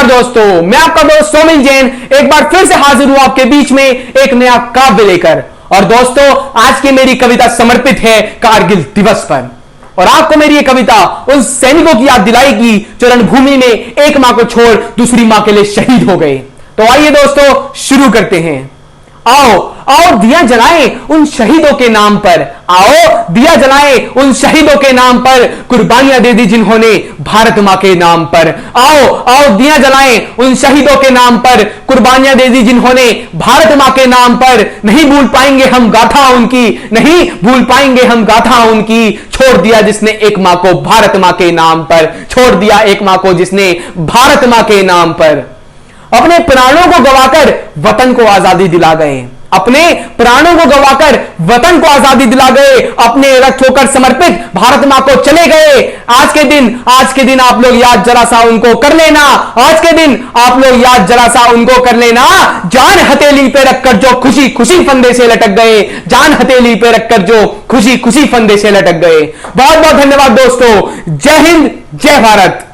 दोस्तों, मैं आपका दोस्त सोमिल जैन एक बार फिर से हाजिर हूं आपके बीच में एक नया काव्य लेकर। और दोस्तों, आज की मेरी कविता समर्पित है कारगिल दिवस पर। और आपको मेरी ये कविता उन सैनिकों की याद दिलाएगी जो रणभूमि में एक मां को छोड़ दूसरी मां के लिए शहीद हो गए। तो आइए दोस्तों, शुरू करते हैं। आओ आओ दिया जलाएं उन शहीदों के नाम पर, आओ दिया जलाएं उन शहीदों के नाम पर, कुर्बानियां दे दी जिन्होंने भारत मां के नाम पर। आओ आओ दिया जलाएं उन शहीदों के नाम पर, कुर्बानियां दे दी जिन्होंने भारत मां के नाम पर। नहीं भूल पाएंगे हम गाथा उनकी, नहीं भूल पाएंगे हम गाथा उनकी। छोड़ दिया जिसने एक मां को भारत मां के नाम पर, छोड़ दिया एक मां को जिसने भारत मां के नाम पर। अपने प्राणों को गवाकर वतन को आजादी दिला गए, अपने प्राणों को गवाकर वतन को आजादी दिला गए, अपने रक्त होकर समर्पित भारत मां को चले गए। आज के दिन आप लोग याद जरा सा उनको कर लेना, आज के दिन आप लोग याद जरा सा उनको कर लेना। जान हथेली पे रखकर जो खुशी खुशी फंदे से लटक गए, जान हथेली पे रखकर जो खुशी खुशी फंदे से लटक गए। बहुत बहुत धन्यवाद दोस्तों। जय हिंद, जय भारत।